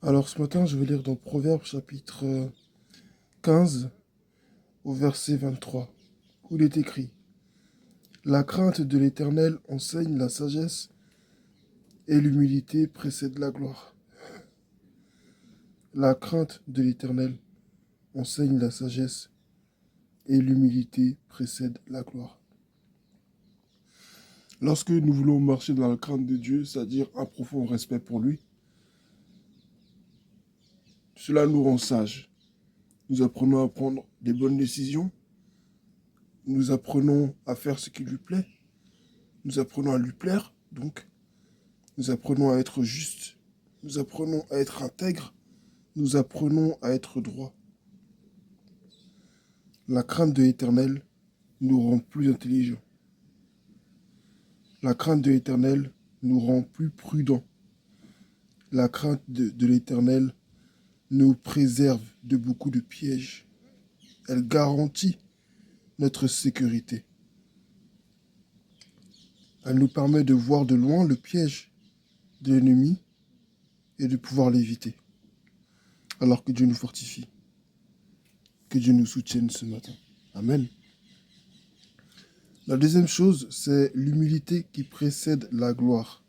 Alors ce matin, je vais lire dans Proverbes chapitre 15 au verset 23, où il est écrit: La crainte de l'Éternel enseigne la sagesse et l'humilité précède la gloire. La crainte de l'Éternel enseigne la sagesse et l'humilité précède la gloire. Lorsque nous voulons marcher dans la crainte de Dieu, c'est-à-dire un profond respect pour lui, cela nous rend sages. Nous apprenons à prendre des bonnes décisions, nous apprenons à faire ce qui lui plaît, nous apprenons à lui plaire, donc nous apprenons à être justes, nous apprenons à être intègres, nous apprenons à être droits. La crainte de l'Éternel nous rend plus intelligents. La crainte de l'Éternel nous rend plus prudents. La crainte de l'Éternel nous préserve de beaucoup de pièges. Elle garantit notre sécurité. Elle nous permet de voir de loin le piège de l'ennemi et de pouvoir l'éviter. Alors que Dieu nous fortifie. Que Dieu nous soutienne ce matin. Amen. La deuxième chose, c'est l'humilité qui précède la gloire.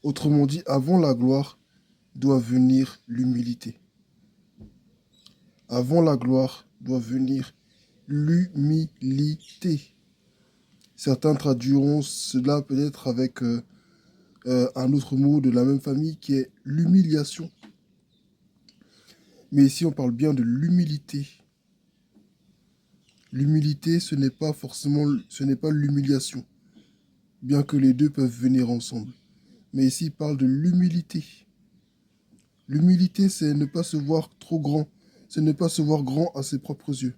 Autrement dit, avant la gloire doit venir l'humilité. Avant la gloire doit venir l'humilité. Certains traduiront cela peut-être avec un autre mot de la même famille qui est l'humiliation. Mais ici, on parle bien de l'humilité. L'humilité, ce n'est pas l'humiliation, bien que les deux peuvent venir ensemble. Mais ici, il parle de l'humilité. L'humilité, c'est ne pas se voir trop grand, c'est ne pas se voir grand à ses propres yeux.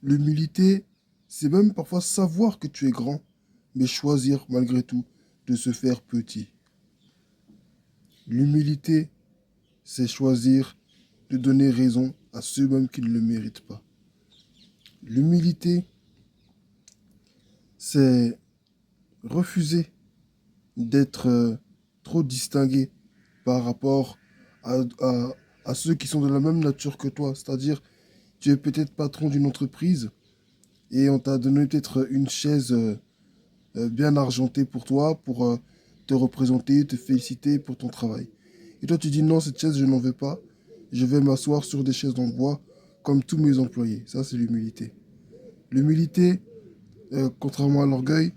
L'humilité, c'est même parfois savoir que tu es grand, mais choisir malgré tout de se faire petit. L'humilité, c'est choisir de donner raison à ceux même qui ne le méritent pas. L'humilité, c'est refuser d'être trop distingué par rapport à ceux qui sont de la même nature que toi. C'est-à-dire, tu es peut-être patron d'une entreprise et on t'a donné peut-être une chaise bien argentée pour toi, pour te représenter, te féliciter pour ton travail. Et toi, tu dis non, cette chaise, je n'en veux pas. Je vais m'asseoir sur des chaises en bois comme tous mes employés. Ça, c'est l'humilité. L'humilité, contrairement à l'orgueil,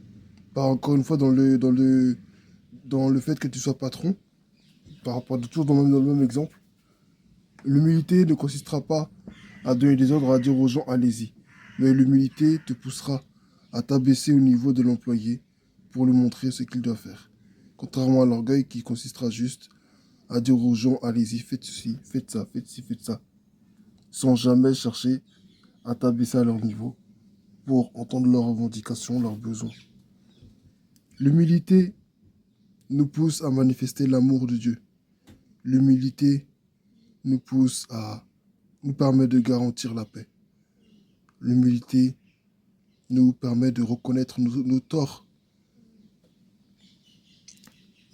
part encore une fois dans le fait que tu sois patron, par rapport toujours dans le même exemple. L'humilité ne consistera pas à donner des ordres, à dire aux gens allez-y. Mais l'humilité te poussera à t'abaisser au niveau de l'employé pour lui montrer ce qu'il doit faire. Contrairement à l'orgueil qui consistera juste à dire aux gens allez-y, faites ceci, faites ça, faites ci, faites ça. Sans jamais chercher à t'abaisser à leur niveau pour entendre leurs revendications, leurs besoins. L'humilité nous pousse à manifester l'amour de Dieu. L'humilité nous permet de garantir la paix. L'humilité nous permet de reconnaître nos torts,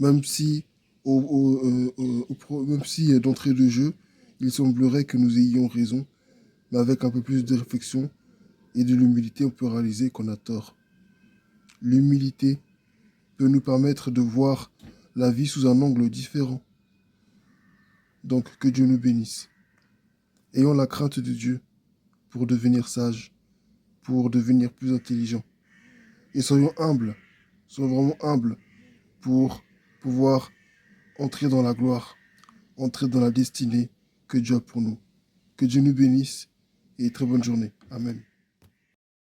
même si, même si d'entrée de jeu, il semblerait que nous ayons raison, mais avec un peu plus de réflexion et de l'humilité, on peut réaliser qu'on a tort. L'humilité peut nous permettre de voir la vie sous un angle différent. Donc, que Dieu nous bénisse. Ayons la crainte de Dieu pour devenir sages, pour devenir plus intelligents. Et soyons vraiment humbles pour pouvoir entrer dans la gloire, entrer dans la destinée que Dieu a pour nous. Que Dieu nous bénisse et très bonne journée. Amen.